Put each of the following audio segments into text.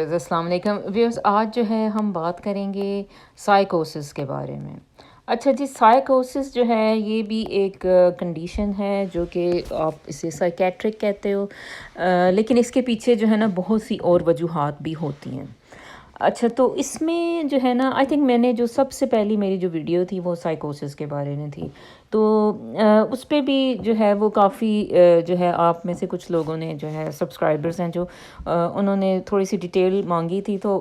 Viewers السلام علیکم viewers, آج جو ہے ہم بات کریں گے سائیکوسس کے بارے میں۔ اچھا جی، سائیکوسس جو ہے یہ بھی ایک کنڈیشن ہے جو کہ آپ اسے سائیکیٹرک کہتے ہو، لیکن اس کے پیچھے جو ہے نا بہت سی اور وجوہات بھی ہوتی ہیں۔ اچھا، تو اس میں جو ہے نا آئی تھنک میں نے جو سب سے پہلی میری جو ویڈیو تھی وہ سائیکوسس کے بارے میں تھی، تو اس پہ بھی جو ہے وہ کافی جو ہے آپ میں سے کچھ لوگوں نے جو ہے سبسکرائبرز ہیں جو انہوں نے تھوڑی سی ڈیٹیل مانگی تھی، تو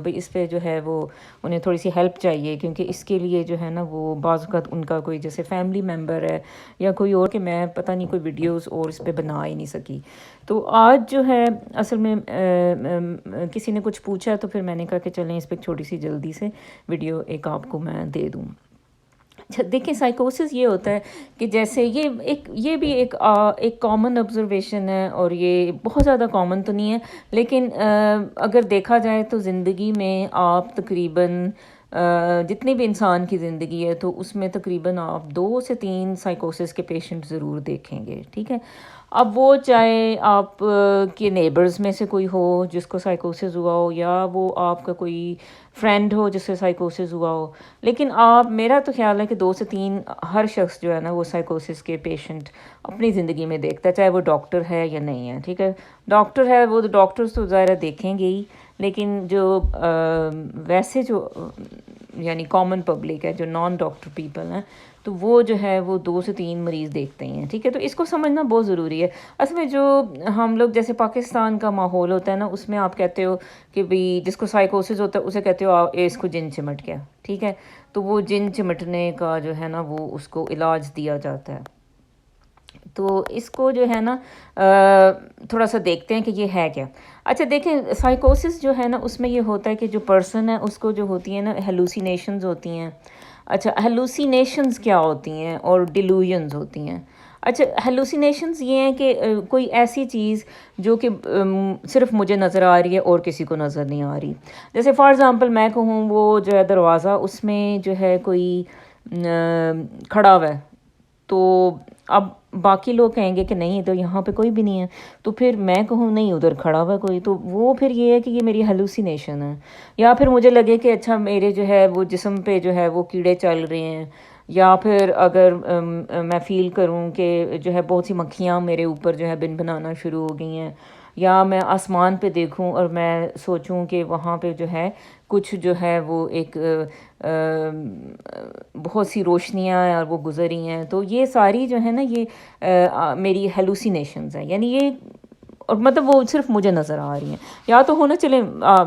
بھئی اس پہ جو ہے وہ انہیں تھوڑی سی ہیلپ چاہیے، کیونکہ اس کے لیے جو ہے نا وہ بعض اوقات ان کا کوئی جیسے فیملی ممبر ہے یا کوئی اور، کہ میں پتہ نہیں کوئی ویڈیوز اور اس پہ بنا ہی نہیں سکی۔ تو آج جو ہے اصل میں کسی نے کچھ پوچھا تو پھر میں نے کہا کہ چلیں اس پہ چھوٹی سی جلدی سے ویڈیو ایک آپ کو میں دے دوں۔ اچھا دیکھیں، سائیکوسس یہ ہوتا ہے کہ جیسے یہ بھی ایک کامن آبزرویشن ہے، اور یہ بہت زیادہ کامن تو نہیں ہے، لیکن اگر دیکھا جائے تو زندگی میں آپ تقریباً جتنی بھی انسان کی زندگی ہے تو اس میں تقریباً آپ 2 سے 3 سائیکوسس کے پیشنٹ ضرور دیکھیں گے، ٹھیک ہے۔ اب وہ چاہے آپ کے نیبرز میں سے کوئی ہو جس کو سائیکوسس ہوا ہو، یا وہ آپ کا کوئی فرینڈ ہو جس سے سائیکوسس ہوا ہو، لیکن میرا تو خیال ہے کہ 2 سے 3 ہر شخص جو ہے نا وہ سائیکوسس کے پیشنٹ اپنی زندگی میں دیکھتا ہے، چاہے وہ ڈاکٹر ہے یا نہیں ہے، ٹھیک ہے۔ ڈاکٹر ہے وہ ڈاکٹرز تو ظاہر دیکھیں گے ہی، لیکن جو ویسے جو یعنی کامن پبلک ہے، جو نان ڈاکٹر پیپل ہیں، تو وہ جو ہے وہ 2 سے 3 مریض دیکھتے ہیں، ٹھیک ہے۔ تو اس کو سمجھنا بہت ضروری ہے۔ اصل میں جو ہم لوگ جیسے پاکستان کا ماحول ہوتا ہے نا، اس میں آپ کہتے ہو کہ بھئی جس کو سائیکوسس ہوتا ہے اسے کہتے ہو اس کو جن چمٹ گیا، ٹھیک ہے۔ تو وہ جن چمٹنے کا جو ہے نا وہ اس کو علاج دیا جاتا ہے۔ تو اس کو جو ہے نا تھوڑا سا دیکھتے ہیں کہ یہ ہے کیا۔ اچھا دیکھیں، سائیکوسس جو ہے نا اس میں یہ ہوتا ہے کہ جو پرسن ہے اس کو جو ہوتی ہیں نا ہیلوسینیشنز ہوتی ہیں۔ اچھا، ہیلوسینیشنز کیا ہوتی ہیں اور ڈیلوژنز ہوتی ہیں۔ اچھا، ہیلوسینیشنز یہ ہیں کہ کوئی ایسی چیز جو کہ صرف مجھے نظر آ رہی ہے اور کسی کو نظر نہیں آ رہی۔ جیسے فار ایگزامپل میں کہوں وہ جو ہے دروازہ، اس میں جو ہے کوئی کھڑا ہوا ہے، تو اب باقی لوگ کہیں گے کہ نہیں تو یہاں پہ کوئی بھی نہیں ہے، تو پھر میں کہوں نہیں ادھر کھڑا ہوا کوئی، تو وہ پھر یہ ہے کہ یہ میری ہیلوسینیشن ہے۔ یا پھر مجھے لگے کہ اچھا میرے جو ہے وہ جسم پہ جو ہے وہ کیڑے چل رہے ہیں، یا پھر اگر میں فیل کروں کہ جو ہے بہت سی مکھیاں میرے اوپر جو ہے بن بنانا شروع ہو گئی ہیں، یا میں آسمان پہ دیکھوں اور میں سوچوں کہ وہاں پہ جو ہے کچھ جو ہے وہ ایک بہت سی روشنیاں اور وہ گزری ہیں، تو یہ ساری جو ہے نا یہ میری ہیلوسینیشنز ہیں، یعنی یہ، اور مطلب وہ صرف مجھے نظر آ رہی ہیں۔ یا تو ہونا چلیں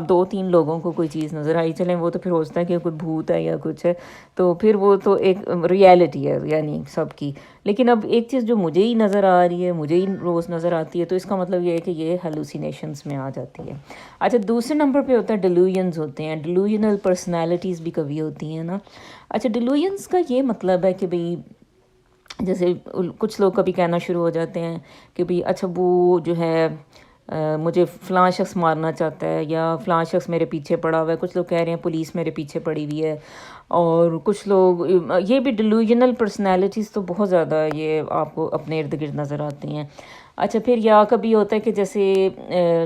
2-3 لوگوں کو کوئی چیز نظر آئی، چلیں وہ تو پھر ہو سکتا ہے کہ کوئی بھوت ہے یا کچھ ہے، تو پھر وہ تو ایک ریالٹی ہے یعنی سب کی۔ لیکن اب ایک چیز جو مجھے ہی نظر آ رہی ہے، مجھے ہی روز نظر آتی ہے، تو اس کا مطلب یہ ہے کہ یہ ہیلوسینیشنز میں آ جاتی ہے۔ اچھا، دوسرے نمبر پہ ہوتا ہے ڈیلوژنز ہوتے ہیں، ڈیلوژنل پرسنالٹیز بھی کبھی ہوتی ہیں نا۔ اچھا، ڈیلوژنز کا یہ مطلب ہے کہ بھئی جیسے کچھ لوگ کبھی کہنا شروع ہو جاتے ہیں کہ بھئی اچھا وہ جو ہے مجھے فلاں شخص مارنا چاہتا ہے، یا فلاں شخص میرے پیچھے پڑا ہوا ہے، کچھ لوگ کہہ رہے ہیں پولیس میرے پیچھے پڑی ہوئی ہے، اور کچھ لوگ یہ بھی ڈیلوژنل پرسنالٹیز تو بہت زیادہ یہ آپ کو اپنے ارد گرد نظر آتی ہیں۔ اچھا، پھر یا کبھی ہوتا ہے کہ جیسے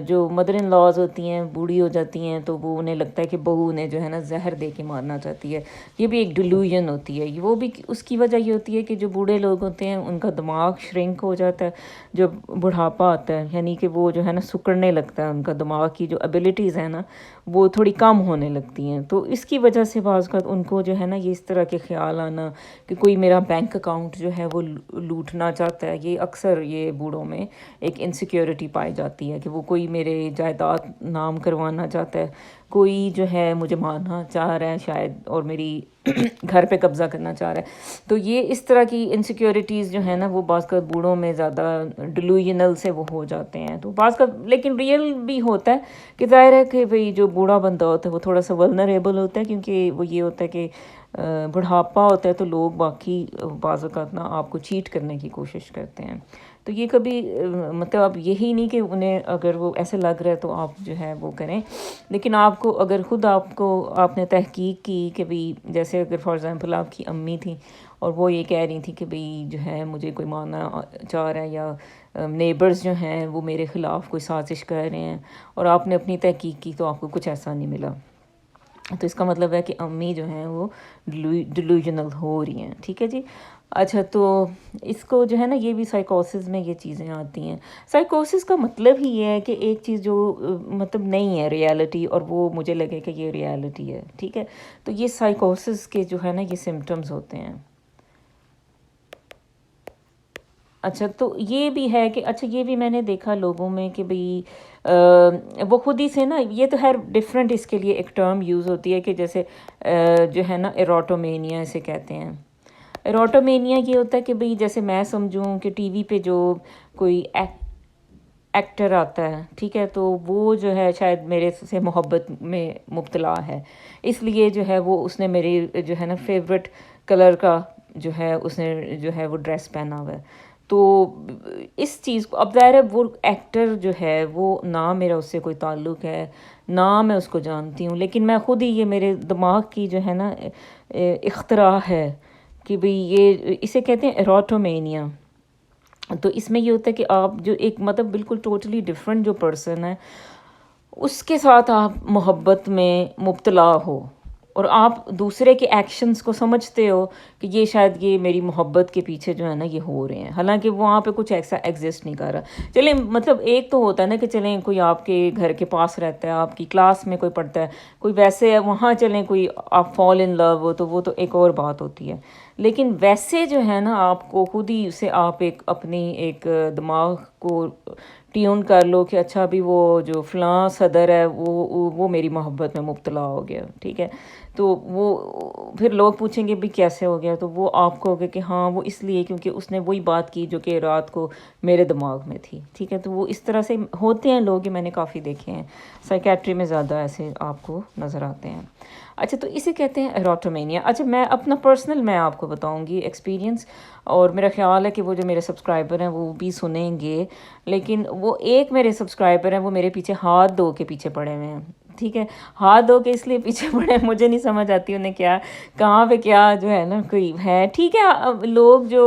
جو مدر ان لاز ہوتی ہیں، بوڑھی ہو جاتی ہیں، تو وہ انہیں لگتا ہے کہ بہو انہیں جو ہے نا زہر دے کے مارنا چاہتی ہے، یہ بھی ایک ڈیلوژن ہوتی ہے۔ وہ بھی اس کی وجہ یہ ہوتی ہے کہ جو بوڑھے لوگ ہوتے ہیں ان کا دماغ شرنک ہو جاتا ہے جب بڑھاپا آتا ہے، یعنی کہ وہ جو ہے نا سکڑنے لگتا ہے، ان کا دماغ کی جو ایبیلٹیز ہیں نا وہ تھوڑی کم ہونے لگتی ہیں، تو اس کی وجہ سے بعض اوقات ان کو جو ہے نا یہ اس طرح کے خیال آنا کہ کوئی میرا بینک اکاؤنٹ جو ہے وہ لوٹنا چاہتا ہے۔ یہ اکثر یہ بوڑھوں میں ایک انسیکیورٹی پائی جاتی ہے کہ وہ کوئی میرے جائیداد نام کروانا چاہتا ہے، کوئی جو ہے مجھے مارنا چاہ رہا ہے شاید، اور میری گھر پہ قبضہ کرنا چاہ رہا ہے۔ تو یہ اس طرح کی انسیکیورٹیز جو ہیں نا وہ بعض کا بوڑھوں میں زیادہ ڈیلوژنل سے وہ ہو جاتے ہیں، تو بعض کا لیکن ریئل بھی ہوتا ہے کہ ظاہر ہے کہ بھئی جو بوڑھا بندہ ہوتا ہے وہ تھوڑا سا ولنریبل ہوتا ہے، کیونکہ وہ یہ ہوتا ہے کہ بڑھاپا ہوتا ہے تو لوگ باقی بعض اوقات نا آپ کو چیٹ کرنے کی کوشش کرتے ہیں، تو یہ کبھی مطلب اب یہی نہیں کہ انہیں اگر وہ ایسے لگ رہا ہے تو آپ جو ہے وہ کریں، لیکن آپ کو اگر خود آپ نے تحقیق کی کہ بھئی جیسے اگر فار ایگزامپل آپ کی امی تھیں اور وہ یہ کہہ رہی تھیں کہ بھئی جو ہے مجھے کوئی مارنا چاہ رہا ہے، یا نیبرز جو ہیں وہ میرے خلاف کوئی سازش کر رہے ہیں، اور آپ نے اپنی تحقیق کی تو آپ کو کچھ ایسا نہیں ملا، تو اس کا مطلب ہے کہ امی جو ہیں وہ ڈیلوژنل ہو رہی ہیں، ٹھیک ہے جی۔ اچھا، تو اس کو جو ہے نا یہ بھی سائیکوسس میں یہ چیزیں آتی ہیں۔ سائیکوسس کا مطلب ہی یہ ہے کہ ایک چیز جو مطلب نہیں ہے ریالٹی، اور وہ مجھے لگے کہ یہ ریالٹی ہے، ٹھیک ہے، تو یہ سائیکوسس کے جو ہے نا یہ سمٹمز ہوتے ہیں۔ اچھا، تو یہ بھی ہے کہ اچھا یہ بھی میں نے دیکھا لوگوں میں کہ بھئی وہ خود ہی سے نا، یہ تو خیر ڈفرینٹ اس کے لیے ایک ٹرم یوز ہوتی ہے کہ جیسے جو ہے نا ایروٹومینیا اسے کہتے ہیں۔ ایروٹومینیا یہ ہوتا ہے کہ بھئی جیسے میں سمجھوں کہ ٹی وی پہ جو کوئی ایکٹر آتا ہے، ٹھیک ہے، تو وہ جو ہے شاید میرے سے محبت میں مبتلا ہے، اس لیے جو ہے وہ اس نے میری جو ہے نا فیوریٹ کلر کا جو ہے اس نے جو ہے وہ ڈریس پہنا ہوا ہے، تو اس چیز کو اب ظاہر ہے وہ ایکٹر جو ہے وہ نہ میرا اس سے کوئی تعلق ہے، نہ میں اس کو جانتی ہوں، لیکن میں خود ہی یہ میرے دماغ کی جو ہے نا اختراع ہے کہ بھئی یہ اسے کہتے ہیں ایروٹومینیا۔ تو اس میں یہ ہوتا ہے کہ آپ جو ایک مطلب بالکل ٹوٹلی ڈفرینٹ جو پرسن ہے اس کے ساتھ آپ محبت میں مبتلا ہو، اور آپ دوسرے کے ایکشنز کو سمجھتے ہو کہ یہ شاید یہ میری محبت کے پیچھے جو ہے نا یہ ہو رہے ہیں، حالانکہ وہاں پہ کچھ ایسا ایگزسٹ نہیں کر رہا۔ چلیں مطلب ایک تو ہوتا ہے نا کہ چلیں کوئی آپ کے گھر کے پاس رہتا ہے، آپ کی کلاس میں کوئی پڑھتا ہے، کوئی ویسے ہے وہاں چلیں کوئی آپ فال ان لو ہو تو وہ تو ایک اور بات ہوتی ہے، لیکن ویسے جو ہے نا آپ کو خود ہی اسے آپ ایک اپنی ایک دماغ کو ٹیون کر لو کہ اچھا بھی وہ جو فلاں صدر ہے وہ میری محبت میں مبتلا ہو گیا، ٹھیک ہے، تو وہ پھر لوگ پوچھیں گے بھی کیسے ہو گیا، تو وہ آپ کو ہوگا کہ ہاں وہ اس لیے کیونکہ اس نے وہی بات کی جو کہ رات کو میرے دماغ میں تھی، ٹھیک ہے، تو وہ اس طرح سے ہوتے ہیں لوگ، یہ میں نے کافی دیکھے ہیں، سائیکیٹری میں زیادہ ایسے آپ کو نظر آتے ہیں۔ اچھا، تو اسے کہتے ہیں ایروٹومینیا۔ اچھا، میں اپنا پرسنل میں آپ کو بتاؤں گی ایکسپیرینس، اور میرا خیال ہے کہ وہ جو میرے سبسکرائبر ہیں وہ بھی سنیں گے، لیکن وہ ایک میرے سبسکرائبر ہیں وہ میرے پیچھے ہاتھ دھو کے پیچھے پڑے ہوئے ہیں، ٹھیک ہے، ہاتھ دھو کے اس لیے پیچھے پڑے ہیں، مجھے نہیں سمجھ آتی انہیں کیا کہاں پہ کیا جو ہے نا کوئی ہے، ٹھیک ہے، اب لوگ جو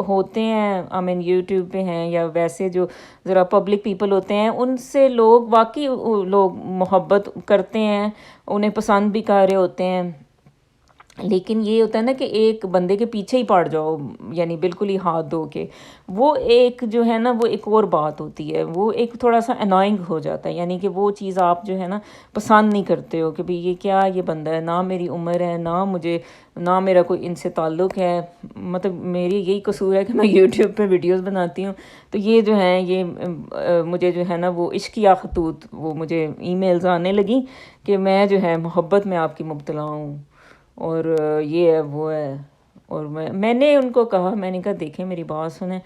ہوتے ہیں آئی مین یوٹیوب پہ ہیں یا ویسے جو ذرا پبلک پیپل ہوتے ہیں ان سے لوگ واقعی لوگ محبت کرتے ہیں، انہیں پسند بھی کر رہے ہوتے ہیں، لیکن یہ ہوتا ہے نا کہ ایک بندے کے پیچھے ہی پڑ جاؤ، یعنی بالکل ہی ہاتھ دھو کے، وہ ایک جو ہے نا وہ ایک اور بات ہوتی ہے، وہ ایک تھوڑا سا انوائنگ ہو جاتا ہے، یعنی کہ وہ چیز آپ جو ہے نا پسند نہیں کرتے ہو کہ بھئی یہ کیا یہ بندہ ہے، نہ میری عمر ہے، نہ میرا کوئی ان سے تعلق ہے، مطلب میری یہی قصور ہے کہ میں یوٹیوب پہ ویڈیوز بناتی ہوں، تو یہ جو ہیں یہ مجھے جو ہے نا وہ عشقیہ خطوط وہ مجھے ای میلز آنے لگیں کہ میں جو ہے محبت میں آپ کی مبتلا ہوں، اور یہ ہے وہ ہے، اور میں نے ان کو کہا، میں نے کہا دیکھیں میری بات سنیں،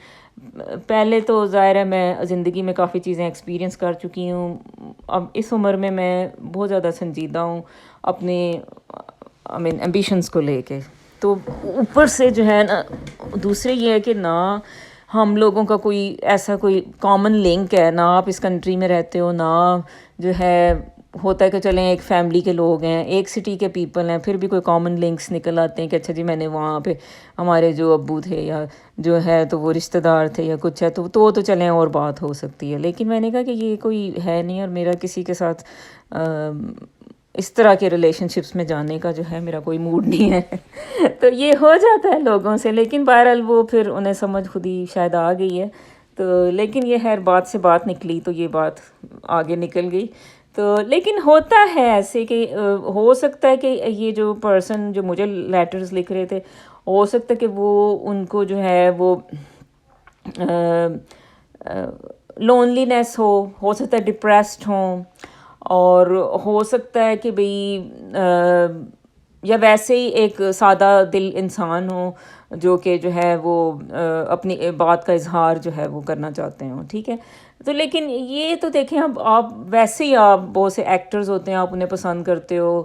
پہلے تو ظاہر ہے میں زندگی میں کافی چیزیں ایکسپیرینس کر چکی ہوں، اب اس عمر میں بہت زیادہ سنجیدہ ہوں اپنے آئی مین ایمبیشنس کو لے کے، تو اوپر سے جو ہے نا دوسرے یہ ہے کہ نہ ہم لوگوں کا کوئی ایسا کوئی کامن لنک ہے، نہ آپ اس کنٹری میں رہتے ہو، نہ جو ہے ہوتا ہے کہ چلیں ایک فیملی کے لوگ ہیں، ایک سٹی کے پیپل ہیں، پھر بھی کوئی کامن لنکس نکل آتے ہیں کہ اچھا جی میں نے وہاں پہ ہمارے جو ابو تھے یا جو ہے تو وہ رشتہ دار تھے یا کچھ ہے تو چلیں اور بات ہو سکتی ہے، لیکن میں نے کہا کہ یہ کوئی ہے نہیں، اور میرا کسی کے ساتھ اس طرح کے ریلیشن شپس میں جانے کا جو ہے میرا کوئی موڈ نہیں ہے تو یہ ہو جاتا ہے لوگوں سے، لیکن بہرحال وہ پھر انہیں سمجھ خود ہی شاید آ گئی ہے، تو لیکن یہ خیر بات سے بات نکلی تو یہ بات آگے نکل گئی، تو لیکن ہوتا ہے ایسے کہ ہو سکتا ہے کہ یہ جو پرسن جو مجھے لیٹرز لکھ رہے تھے ہو سکتا ہے کہ وہ ان کو جو ہے وہ لونلینس ہو سکتا ہے ڈپریسڈ ہوں، اور ہو سکتا ہے کہ بھئی یا ویسے ہی ایک سادہ دل انسان ہو جو کہ جو ہے وہ اپنی بات کا اظہار جو ہے وہ کرنا چاہتے ہوں، ٹھیک ہے. تو لیکن یہ تو دیکھیں، اب آپ ویسے ہی آپ بہت سے ایکٹرز ہوتے ہیں، آپ انہیں پسند کرتے ہو،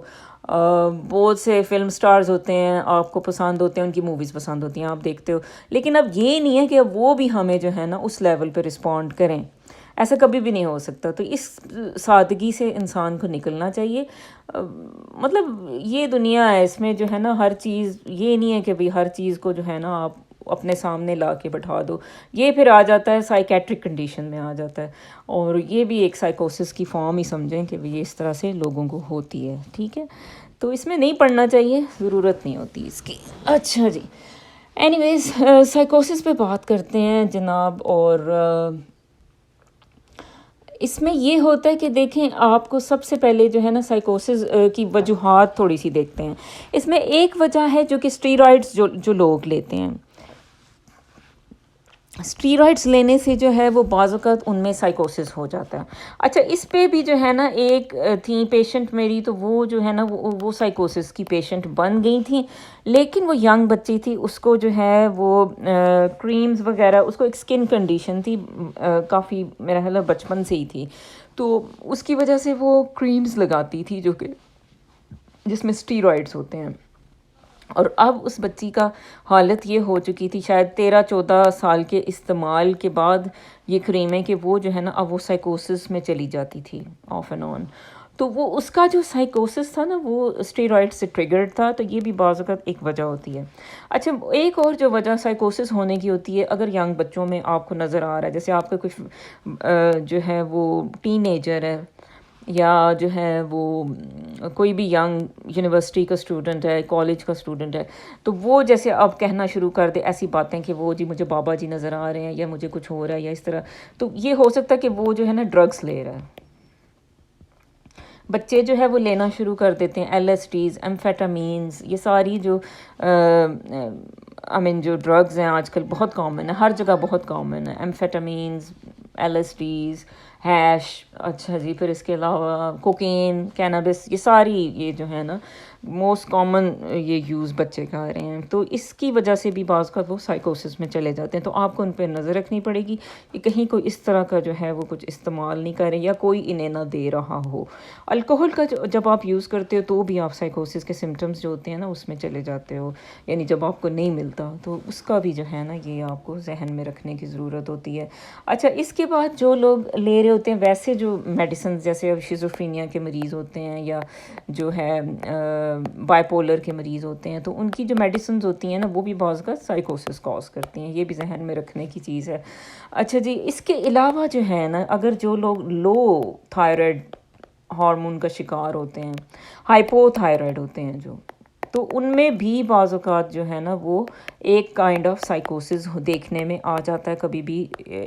بہت سے فلم سٹارز ہوتے ہیں آپ کو پسند ہوتے ہیں، ان کی موویز پسند ہوتی ہیں، آپ دیکھتے ہو. لیکن اب یہ نہیں ہے کہ اب وہ بھی ہمیں جو ہے نا اس لیول پہ رسپونڈ کریں، ایسا کبھی بھی نہیں ہو سکتا. تو اس سادگی سے انسان کو نکلنا چاہیے. مطلب یہ دنیا ہے، اس میں جو ہے نا ہر چیز، یہ نہیں ہے کہ بھئی ہر چیز کو جو ہے نا آپ اپنے سامنے لا کے بٹھا دو. یہ پھر آ جاتا ہے سائیکیٹرک کنڈیشن میں آ جاتا ہے، اور یہ بھی ایک سائیکوسس کی فارم ہی سمجھیں کہ یہ اس طرح سے لوگوں کو ہوتی ہے، ٹھیک ہے. تو اس میں نہیں پڑھنا چاہیے، ضرورت نہیں ہوتی اس کی. اچھا جی، اینی ویز سائیکوسس پہ بات کرتے ہیں جناب. اور اس میں یہ ہوتا ہے کہ دیکھیں، آپ کو سب سے پہلے جو ہے نا سائیکوسس کی وجوہات تھوڑی سی دیکھتے ہیں. اس میں ایک وجہ ہے جو کہ اسٹیرائڈس جو لوگ لیتے ہیں. اسٹیرائڈس لینے سے جو ہے وہ بعض اوقات ان میں سائیکوسس ہو جاتا ہے. اچھا، اس پہ بھی جو ہے نا ایک تھیں پیشنٹ میری، تو وہ جو ہے نا وہ سائیکوسس کی پیشنٹ بن گئی تھیں، لیکن وہ ینگ بچی تھی. اس کو جو ہے وہ کریمز وغیرہ، اس کو ایک اسکن کنڈیشن تھی کافی، میرا خیال ہے بچپن سے ہی تھی، تو اس کی وجہ سے وہ کریمز لگاتی تھی جو کہ جس میں اسٹیرائڈس ہوتے ہیں. اور اب اس بچی کا حالت یہ ہو چکی تھی شاید 13-14 سال کے استعمال کے بعد یہ کریمیں، کہ وہ جو ہے نا اب وہ سائیکوسس میں چلی جاتی تھی آف اینڈ آن. تو وہ اس کا جو سائیکوسس تھا نا وہ اسٹیرائڈ سے ٹریگرڈ تھا. تو یہ بھی بعض اوقات ایک وجہ ہوتی ہے. اچھا، ایک اور جو وجہ سائیکوسس ہونے کی ہوتی ہے، اگر ینگ بچوں میں آپ کو نظر آ رہا ہے، جیسے آپ کا کچھ جو ہے وہ ٹین ایجر ہے، یا جو ہے وہ کوئی بھی ینگ یونیورسٹی کا اسٹوڈنٹ ہے، کالج کا اسٹوڈنٹ ہے، تو وہ جیسے اب کہنا شروع کر دے ایسی باتیں کہ وہ جی مجھے بابا جی نظر آ رہے ہیں، یا مجھے کچھ ہو رہا ہے، یا اس طرح، تو یہ ہو سکتا ہے کہ وہ جو ہے نا ڈرگس لے رہا ہے. بچے جو ہے وہ لینا شروع کر دیتے ہیں ایل ایس ٹیز، ایمفیٹامینز، یہ ساری جو جو ڈرگز ہیں آج کل بہت کامن ہے، ہر جگہ بہت کامن ہے. ایمفیٹامینز، ایل ایس ٹیز، ہیش، اچھا جی، پھر اس کے علاوہ کوکین، کینابس، یہ ساری یہ جو ہے نا موسٹ کامن یہ یوز بچے کر رہے ہیں. تو اس کی وجہ سے بھی بعض کا وہ سائیکوسس میں چلے جاتے ہیں. تو آپ کو ان پہ نظر رکھنی پڑے گی کہ کہیں کوئی اس طرح کا جو ہے وہ کچھ استعمال نہیں کریں، یا کوئی انہیں نہ دے رہا ہو. الکوہل کا جب آپ یوز کرتے ہو تو بھی آپ سائیکوسس کے سمٹمز جو ہوتے ہیں نا اس میں چلے جاتے ہو، یعنی جب آپ کو نہیں ملتا، تو اس کا بھی جو ہے نا یہ آپ کو ذہن میں رکھنے کی ضرورت ہوتی ہے. اچھا، اس کے بعد جو لوگ لے رہے ہوتے ہیں ویسے جو میڈیسنز، جیسے اب شیزوفرینیا کے مریض ہوتے ہیں، یا جو ہے بائی پولر کے مریض ہوتے ہیں، تو ان کی جو میڈیسنز ہوتی ہیں نا وہ بھی بعض کا سائیکوسس کاز کرتی ہیں. یہ بھی ذہن میں رکھنے کی چیز ہے. اچھا جی، اس کے علاوہ جو ہے نا اگر جو لوگ لو تھائرائڈ ہارمون کا شکار ہوتے ہیں، ہائپو تھائرائڈ ہوتے ہیں جو، تو ان میں بھی بعض اوقات جو ہے نا وہ ایک کائنڈ آف سائیکوسس دیکھنے میں آ جاتا ہے کبھی بھی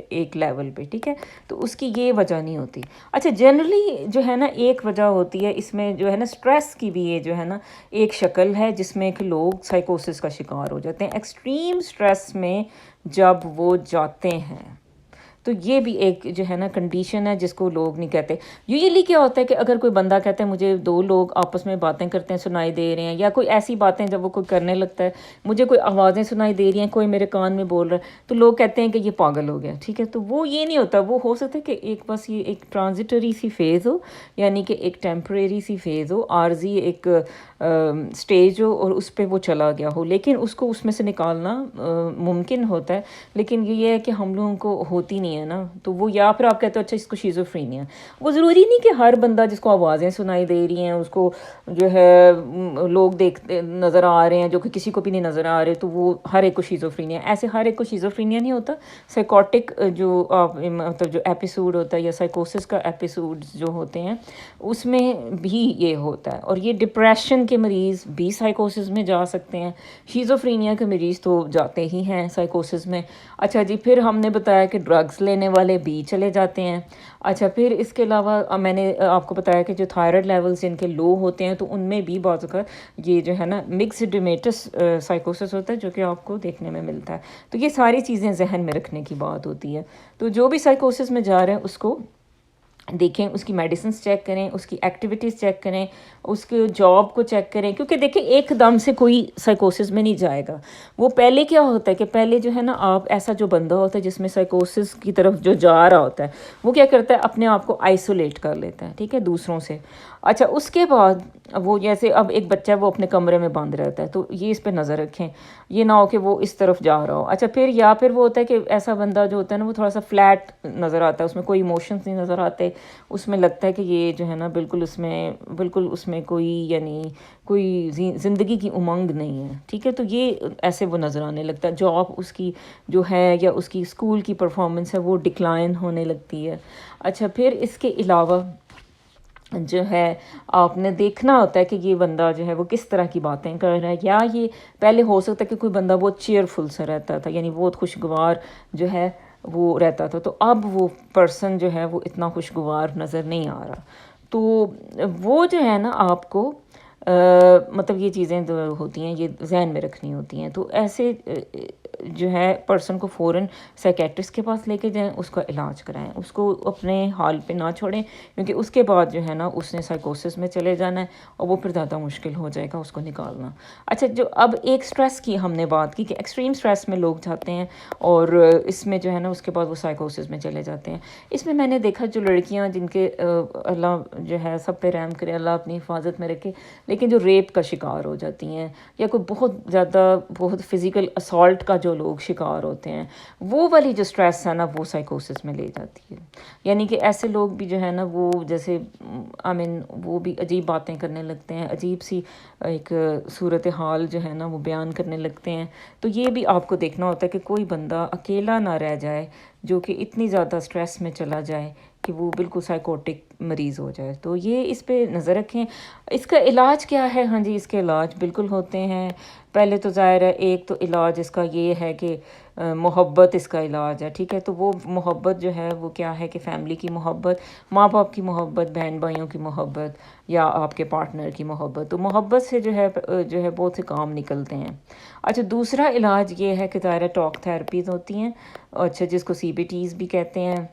ایک لیول پہ، ٹھیک ہے. تو اس کی یہ وجہ نہیں ہوتی. اچھا، جنرلی جو ہے نا ایک وجہ ہوتی ہے اس میں جو ہے نا سٹریس کی بھی، یہ جو ہے نا ایک شکل ہے جس میں کہ لوگ سائیکوسس کا شکار ہو جاتے ہیں ایکسٹریم سٹریس میں جب وہ جاتے ہیں. تو یہ بھی ایک جو ہے نا کنڈیشن ہے جس کو لوگ نہیں کہتے. یوزلی کیا ہوتا ہے کہ اگر کوئی بندہ کہتا ہے مجھے دو لوگ آپس میں باتیں کرتے ہیں سنائی دے رہے ہیں، یا کوئی ایسی باتیں جب وہ کوئی کرنے لگتا ہے، مجھے کوئی آوازیں سنائی دے رہی ہیں، کوئی میرے کان میں بول رہا ہے، تو لوگ کہتے ہیں کہ یہ پاگل ہو گیا، ٹھیک ہے. تو وہ یہ نہیں ہوتا. وہ ہو سکتا ہے کہ ایک بس یہ ایک ٹرانزیٹری سی فیز ہو، یعنی کہ ایک ٹیمپریری سی فیز ہو، عارضی ایک سٹیج ہو، اور اس پہ وہ چلا گیا ہو، لیکن اس کو اس میں سے نکالنا ممکن ہوتا ہے. لیکن یہ ہے کہ ہم لوگوں کو ہوتی نہیں ہے نا. تو وہ یا پھر آپ کہتے ہو اچھا اس کو شیزوفرینیا. وہ ضروری نہیں کہ ہر بندہ جس کو آوازیں سنائی دے رہی ہیں، اس کو جو ہے لوگ دیکھتے نظر آ رہے ہیں جو کہ کسی کو بھی نہیں نظر آ رہے، تو وہ ہر ایک کو شیزوفرینیا. ایسے ہر ایک کو شیزوفرینیا نہیں ہوتا. سائیکوٹک جو مطلب جو ایپیسوڈ ہوتا ہے، یا سائیکوسس کا ایپیسوڈ جو ہوتے ہیں، اس میں بھی یہ ہوتا ہے. اور یہ ڈپریشن کے مریض بھی سائیکوسس میں جا سکتے ہیں. شیزوفرینیا کے مریض تو جاتے ہی ہیں سائیکوسس میں. اچھا جی، پھر ہم نے بتایا کہ ڈرگس لینے والے بھی چلے جاتے ہیں. اچھا، پھر اس کے علاوہ میں نے آپ کو بتایا کہ جو تھائرائڈ لیولز جن کے لو ہوتے ہیں، تو ان میں بھی بعض اوقات یہ جو ہے نا مکسڈ ڈیمیٹس سائیکوسس ہوتا ہے جو کہ آپ کو دیکھنے میں ملتا ہے. تو یہ ساری چیزیں ذہن میں رکھنے کی بات ہوتی ہے. تو جو بھی سائیکوسس میں جا رہے ہیں اس کو دیکھیں، اس کی میڈیسنس چیک کریں، اس کی ایکٹیویٹیز چیک کریں، اس کے جاب کو چیک کریں، کیونکہ دیکھیں ایک دم سے کوئی سائیکوسس میں نہیں جائے گا. وہ پہلے کیا ہوتا ہے کہ پہلے جو ہے نا، آپ ایسا جو بندہ ہوتا ہے جس میں سائیکوسس کی طرف جو جا رہا ہوتا ہے، وہ کیا کرتا ہے، اپنے آپ کو آئسولیٹ کر لیتا ہے، ٹھیک ہے، دوسروں سے. اچھا، اس کے بعد وہ جیسے اب ایک بچہ ہے وہ اپنے کمرے میں بند رہتا ہے، تو یہ اس پہ نظر رکھیں، یہ نہ ہو کہ وہ اس طرف جا رہا ہو. اچھا، پھر یا پھر وہ ہوتا ہے کہ ایسا بندہ جو ہوتا ہے نا وہ تھوڑا سا فلیٹ نظر آتا ہے، اس میں کوئی ایموشنز نہیں نظر آتے، اس میں لگتا ہے کہ یہ جو ہے نا بالکل اس میں کوئی یعنی کوئی زندگی کی امنگ نہیں ہے، ٹھیک ہے. تو یہ ایسے وہ نظر آنے لگتا ہے. جاب اس کی جو ہے یا اس کی اسکول کی پرفارمنس ہے وہ ڈکلائن ہونے لگتی ہے. اچھا، پھر اس کے علاوہ جو ہے آپ نے دیکھنا ہوتا ہے کہ یہ بندہ جو ہے وہ کس طرح کی باتیں کر رہا ہے. یا یہ پہلے ہو سکتا ہے کہ کوئی بندہ بہت چیئرفل سا رہتا تھا، یعنی بہت خوشگوار جو ہے وہ رہتا تھا، تو اب وہ پرسن جو ہے وہ اتنا خوشگوار نظر نہیں آ رہا. تو وہ جو ہے نا آپ کو مطلب یہ چیزیں جو ہوتی ہیں یہ ذہن میں رکھنی ہوتی ہیں. تو ایسے جو ہے پرسن کو فوراً سائیکیٹرسٹ کے پاس لے کے جائیں، اس کا علاج کرائیں، اس کو اپنے حال پہ نہ چھوڑیں، کیونکہ اس کے بعد جو ہے نا اس نے سائیکوسس میں چلے جانا ہے اور وہ پھر زیادہ مشکل ہو جائے گا اس کو نکالنا. اچھا، جو اب ایک سٹریس کی ہم نے بات کی کہ ایکسٹریم سٹریس میں لوگ جاتے ہیں اور اس میں جو ہے نا اس کے بعد وہ سائیکوسس میں چلے جاتے ہیں. اس میں میں نے دیکھا جو لڑکیاں جن کے اللہ جو ہے سب پہ رحم کرے، اللہ اپنی حفاظت میں رکھے، لیکن جو ریپ کا شکار ہو جاتی ہیں یا کوئی بہت فزیکل اسالٹ کا جو لوگ شکار ہوتے ہیں، وہ والی جو سٹریس ہے نا وہ سائیکوسس میں لے جاتی ہے. یعنی کہ ایسے لوگ بھی جو ہے نا وہ جیسے وہ بھی عجیب باتیں کرنے لگتے ہیں، عجیب سی ایک صورتحال جو ہے نا وہ بیان کرنے لگتے ہیں. تو یہ بھی آپ کو دیکھنا ہوتا ہے کہ کوئی بندہ اکیلا نہ رہ جائے جو کہ اتنی زیادہ سٹریس میں چلا جائے کہ وہ بالکل سائیکوٹک مریض ہو جائے. تو یہ اس پہ نظر رکھیں. اس کا علاج کیا ہے؟ ہاں جی، اس کے علاج بالکل ہوتے ہیں. پہلے تو ظاہر ہے ایک تو علاج اس کا یہ ہے کہ محبت اس کا علاج ہے، ٹھیک ہے. تو وہ محبت جو ہے وہ کیا ہے کہ فیملی کی محبت، ماں باپ کی محبت، بہن بھائیوں کی محبت یا آپ کے پارٹنر کی محبت. تو محبت سے جو ہے بہت سے کام نکلتے ہیں. اچھا، دوسرا علاج یہ ہے کہ ظاہر ٹاک تھراپیز ہوتی ہیں، اچھا جس کو سی بی ٹیز بھی کہتے ہیں.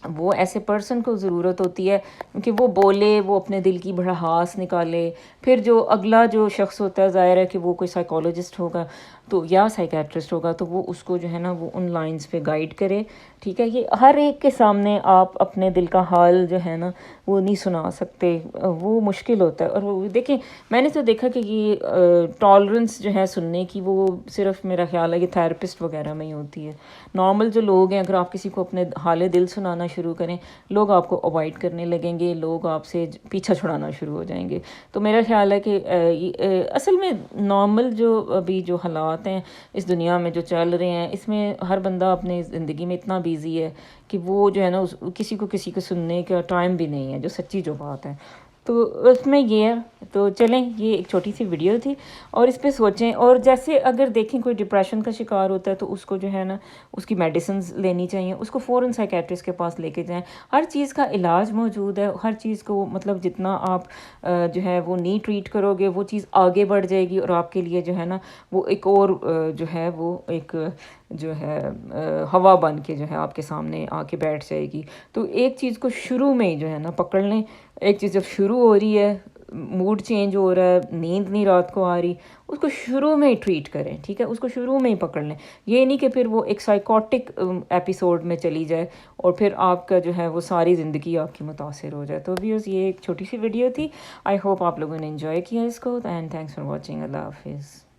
وہ ایسے پرسن کو ضرورت ہوتی ہے کہ وہ بولے، وہ اپنے دل کی بھڑاس نکالے. پھر جو اگلا جو شخص ہوتا ہے ظاہر ہے کہ وہ کوئی سائیکالوجسٹ ہوگا تو یا سائیکیٹرسٹ ہوگا، تو وہ اس کو جو ہے نا وہ ان لائنز پہ گائیڈ کرے، ٹھیک ہے. یہ ہر ایک کے سامنے آپ اپنے دل کا حال جو ہے نا وہ نہیں سنا سکتے، وہ مشکل ہوتا ہے. اور وہ دیکھیں، میں نے تو دیکھا کہ یہ ٹالرنس جو ہے سننے کی وہ صرف میرا خیال ہے کہ تھراپسٹ وغیرہ میں ہی ہوتی ہے. نارمل جو لوگ ہیں اگر آپ کسی کو اپنے حال دل سنانا شروع کریں، لوگ آپ کو اوائڈ کرنے لگیں گے، لوگ آپ سے پیچھا چھڑانا شروع ہو جائیں گے. تو میرا خیال ہے کہ اصل میں نارمل جو ابھی جو حالات ہیں اس دنیا میں جو چل رہے ہیں، اس میں ہر بندہ اپنے زندگی میں اتنا بیزی ہے کہ وہ جو ہے نا کسی کو سننے کا ٹائم بھی نہیں ہے، جو سچی جو بات ہے. تو اس میں یہ ہے. تو چلیں، یہ ایک چھوٹی سی ویڈیو تھی اور اس پہ سوچیں. اور جیسے اگر دیکھیں کوئی ڈپریشن کا شکار ہوتا ہے تو اس کو جو ہے نا اس کی میڈیسنز لینی چاہیے، اس کو فوراً سائیکیٹرسٹ کے پاس لے کے جائیں. ہر چیز کا علاج موجود ہے، ہر چیز کو مطلب جتنا آپ جو ہے وہ نہیں ٹریٹ کرو گے وہ چیز آگے بڑھ جائے گی اور آپ کے لیے جو ہے نا وہ ایک اور جو ہے وہ ایک جو ہے ہوا بن کے جو ہے آپ کے سامنے آ کے بیٹھ جائے گی. تو ایک چیز کو شروع میں ہی جو ہے نا پکڑ لیں. ایک چیز جب شروع ہو رہی ہے، موڈ چینج ہو رہا ہے، نیند نہیں رات کو آ رہی، اس کو شروع میں ہی ٹریٹ کریں، ٹھیک ہے. اس کو شروع میں ہی پکڑ لیں. یہ نہیں کہ پھر وہ ایک سائیکوٹک ایپیسوڈ میں چلی جائے اور پھر آپ کا جو ہے وہ ساری زندگی آپ کی متاثر ہو جائے. تو ویوز یہ ایک چھوٹی سی ویڈیو تھی. آئی ہوپ آپ لوگوں نے انجوائے کیا اس کو. And thanks for watching. Allah حافظ.